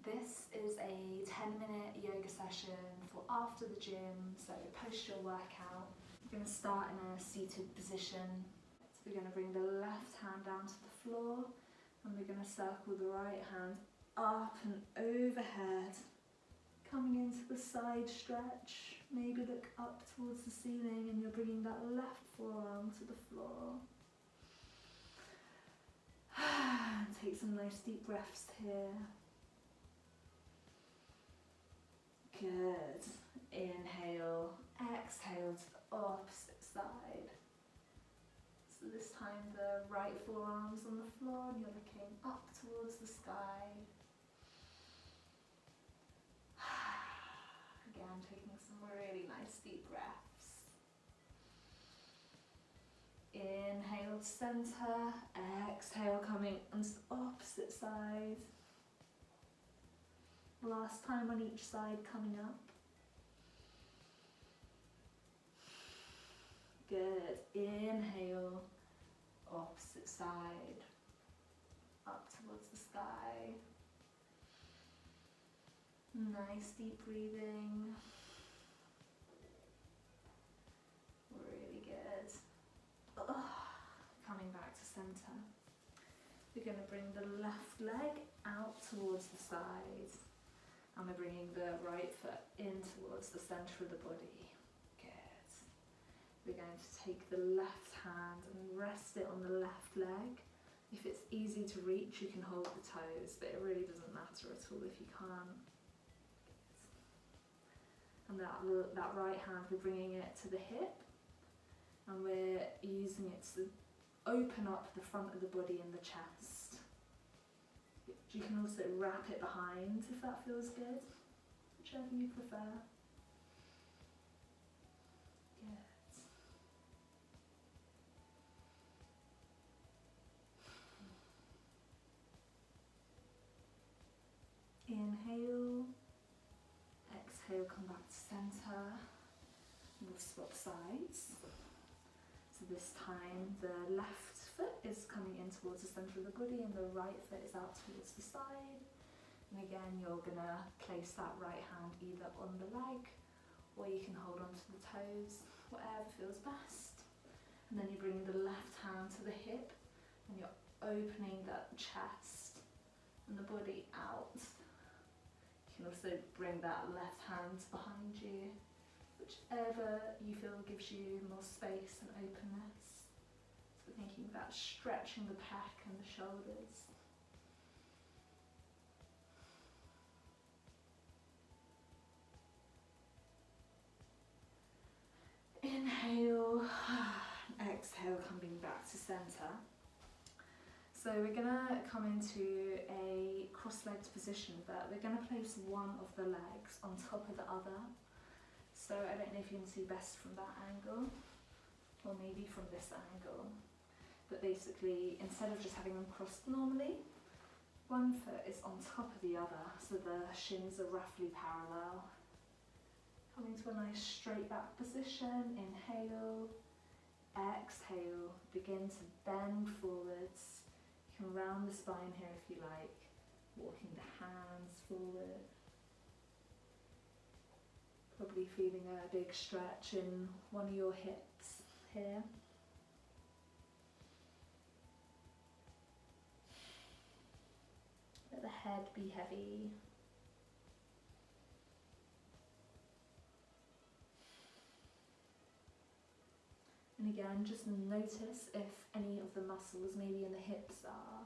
This is a 10-minute yoga session for after the gym, so post your workout. We're going to start in a seated position. So we're going to bring the left hand down to the floor and we're going to circle the right hand up and overhead, coming into the side stretch. Maybe look up towards the ceiling and you're bringing that left forearm to the floor. Take some nice deep breaths here. Good. Inhale, exhale to the opposite side. So this time the right forearm's on the floor and you're looking up towards the sky. Again, taking some really nice deep breaths. Inhale to center, exhale coming onto the opposite side. Last time on each side, coming up. Good. Inhale, opposite side, up towards the sky. Nice deep breathing. Really good. Coming back to center. We're going to bring the left leg out towards the side. And we're bringing the right foot in towards the center of the body. Good. We're going to take the left hand and rest it on the left leg. If it's easy to reach, you can hold the toes, but it really doesn't matter at all if you can't. And that right hand, we're bringing it to the hip, and we're using it to open up the front of the body and the chest. You can also wrap it behind if that feels good, whichever you prefer. Good. Inhale, exhale, come back to center. We'll swap sides. So this time the left foot is coming in towards the centre of the body and the right foot is out towards the side. And again, you're going to place that right hand either on the leg or you can hold on to the toes, whatever feels best. And then you bring the left hand to the hip and you're opening that chest and the body out. You can also bring that left hand behind you, whichever you feel gives you more space and openness. So thinking about stretching the pec and the shoulders. Inhale, exhale, coming back to center. So we're going to come into a cross-legged position, but we're going to place one of the legs on top of the other. So I don't know if you can see best from that angle, or maybe from this angle. But basically, instead of just having them crossed normally, one foot is on top of the other, so the shins are roughly parallel. Coming to a nice straight back position, inhale, exhale, begin to bend forwards. You can round the spine here if you like, walking the hands forward. Probably feeling a big stretch in one of your hips here. Let the head be heavy. And again, just notice if any of the muscles, maybe in the hips, are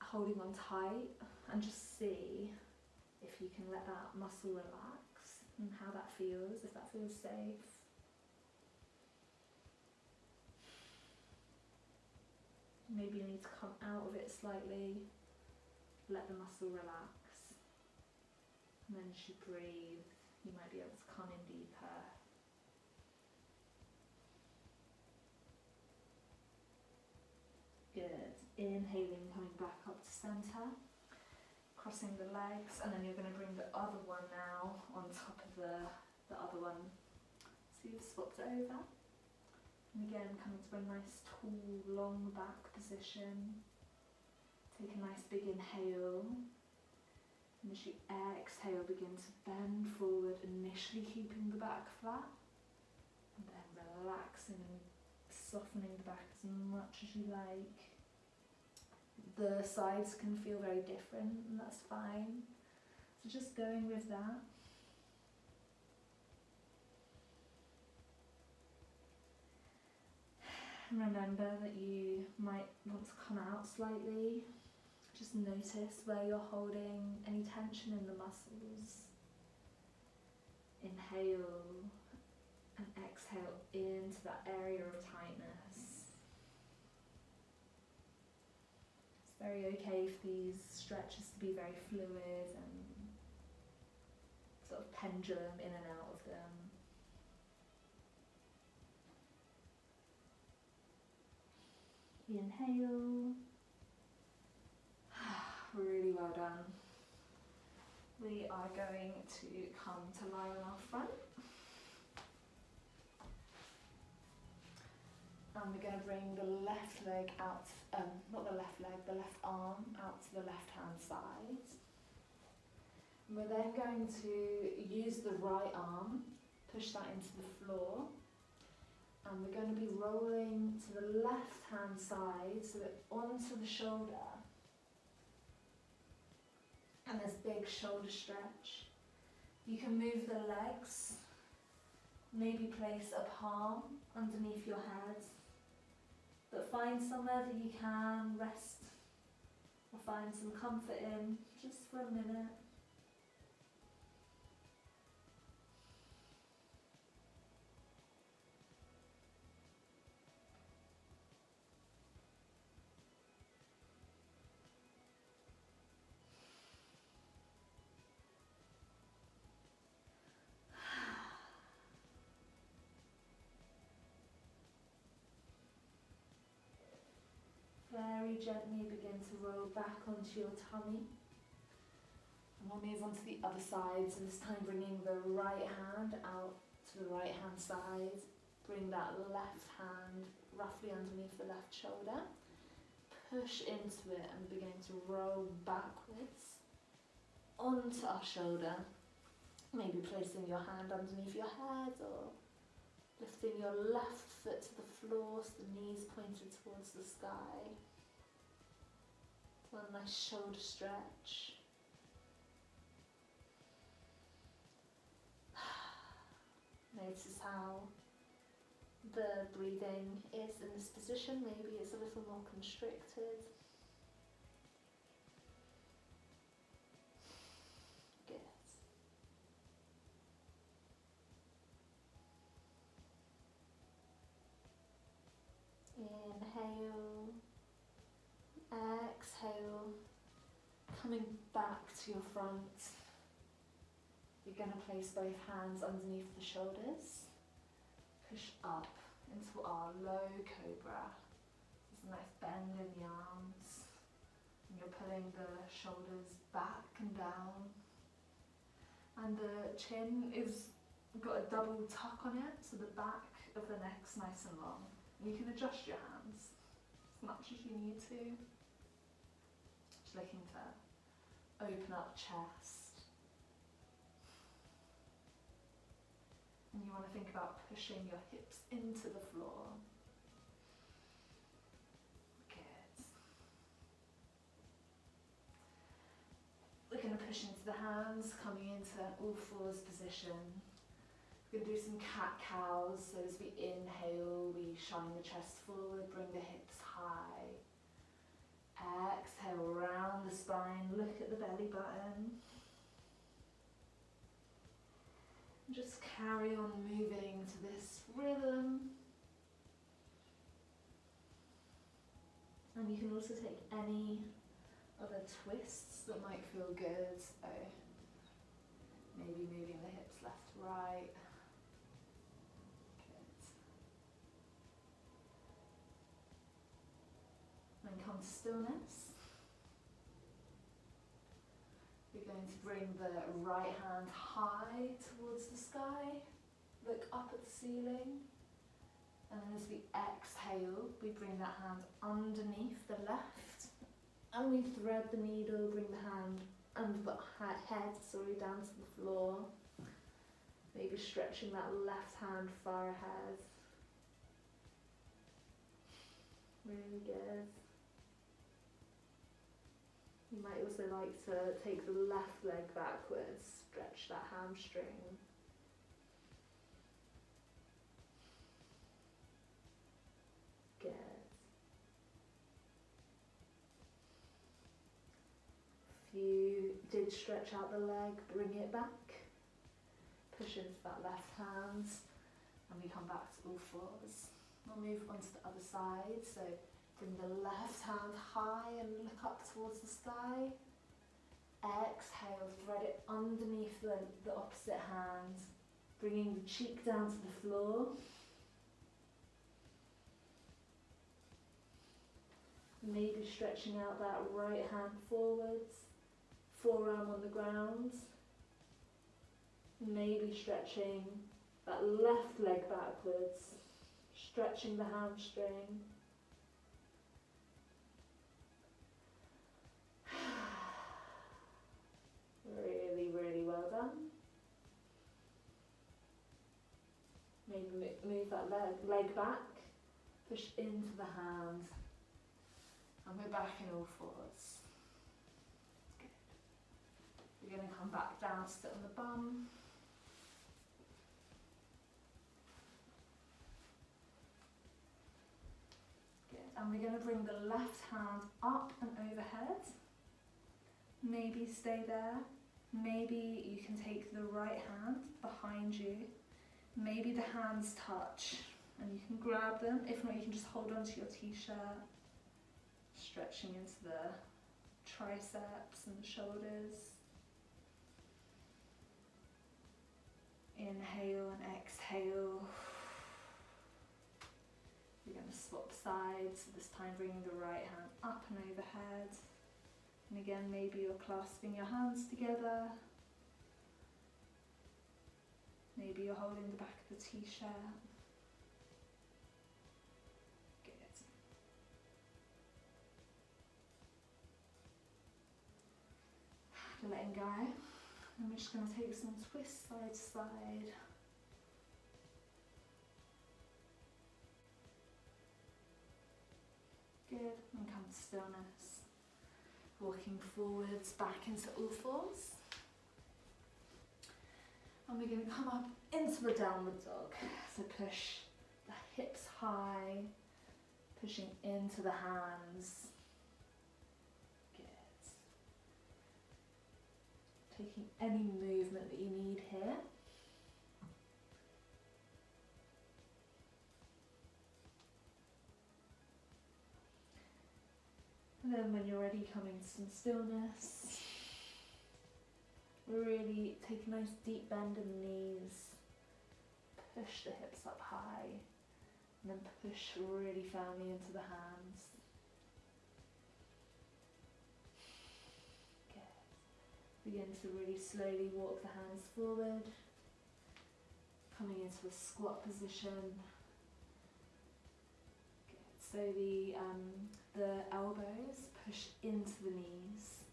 holding on tight, and just see if you can let that muscle relax and how that feels, if that feels safe. Maybe you need to come out of it slightly, let the muscle relax, and then as you breathe, you might be able to come in deeper. Good. Inhaling, coming back up to center, crossing the legs, and then you're going to bring the other one now on top of the other one. So you've swapped it over. And again, coming to a nice tall, long back position. Take a nice big inhale. exhale, begin to bend forward, initially keeping the back flat, and then relaxing and softening the back as much as you like. The sides can feel very different, and that's fine. So just going with that. Remember that you might want to come out slightly. Just notice where you're holding any tension in the muscles. Inhale and exhale into that area of tightness. It's very okay for these stretches to be very fluid and sort of pendulum in and out of them. Inhale. Really well done. We are going to come to lie on our front. And we're going to bring the left leg out, not the left leg, the left arm out to the left hand side. And we're then going to use the right arm, push that into the floor. And we're going to be rolling to the left hand side, so that onto the shoulder. And this big shoulder stretch. You can move the legs, maybe place a palm underneath your head, but find somewhere that you can rest or find some comfort in, just for a minute. Very gently begin to roll back onto your tummy. And we'll move on to the other side, so this time bringing the right hand out to the right hand side. Bring that left hand roughly underneath the left shoulder. Push into it and begin to roll backwards onto our shoulder. Maybe placing your hand underneath your head or lifting your left foot to the floor so the knees pointed towards the sky. So a nice shoulder stretch. Notice how the breathing is in this position. Maybe it's a little more constricted. Good. Inhale, exhale, coming back to your front. You're going to place both hands underneath the shoulders. Push up into our low cobra. There's a nice bend in the arms. And you're pulling the shoulders back and down. And the chin is got a double tuck on it, so the back of the neck's nice and long. You can adjust your hands as much as you need to. Just looking to open up chest. And you want to think about pushing your hips into the floor. Good. We're going to push into the hands, coming into all fours position. We're going to do some cat-cows, so as we inhale, we shine the chest forward, bring the hips high. Exhale, round the spine, look at the belly button. Just carry on moving to this rhythm. And you can also take any other twists that might feel good. So maybe moving the hips left to right. Then come to stillness. We're going to bring the right hand high towards the sky, look up at the ceiling, and then as we exhale, we bring that hand underneath the left, and we thread the needle, bring the hand under the head, down to the floor. Maybe stretching that left hand far ahead. Really good. You might also like to take the left leg backwards, stretch that hamstring. Good. If you did stretch out the leg, bring it back. Push into that left hand, and we come back to all fours. We'll move on to the other side, so bring the left hand high and look up towards the sky. Exhale, thread it underneath the opposite hand, bringing the cheek down to the floor. Maybe stretching out that right hand forwards, forearm on the ground. Maybe stretching that left leg backwards, stretching the hamstring. Really, really well done. Maybe move that leg back, push into the hand, and we're back in all fours. Good. We're going to come back down, sit on the bum. Good. And we're going to bring the left hand up and overhead. Maybe stay there. Maybe you can take the right hand behind you. Maybe the hands touch and you can grab them. If not, you can just hold on to your t-shirt. Stretching into the triceps and the shoulders. Inhale and exhale. We're going to swap sides. This time bringing the right hand up and overhead. And again, maybe you're clasping your hands together. Maybe you're holding the back of the t-shirt. Good. Letting go. And we're just going to take some twists side to side. Good. And come to stillness. Walking forwards, back into all fours. And we're going to come up into the downward dog. So push the hips high, pushing into the hands. Good. Taking any movement that you need here. And then when you're ready, coming to some stillness. Really take a nice deep bend in the knees. Push the hips up high. And then push really firmly into the hands. Good. Begin to really slowly walk the hands forward. Coming into a squat position. So the elbows push into the knees,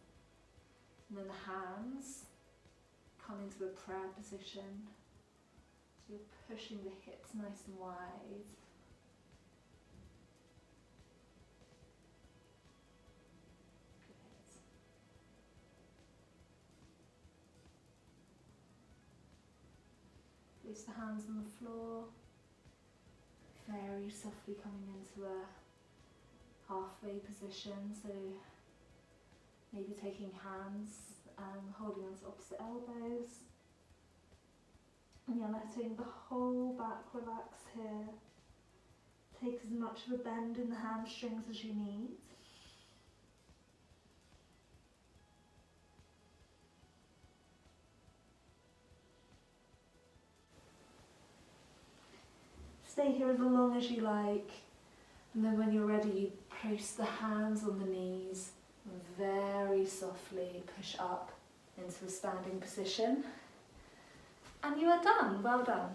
and then the hands come into a prayer position. So you're pushing the hips nice and wide. Good. Place the hands on the floor. Very softly coming into a halfway position, so maybe taking hands holding onto opposite elbows, and you're letting the whole back relax here. Take as much of a bend in the hamstrings as you need. Stay here as long as you like, and then when you're ready, you place the hands on the knees and very softly push up into a standing position. And you are done. Well done.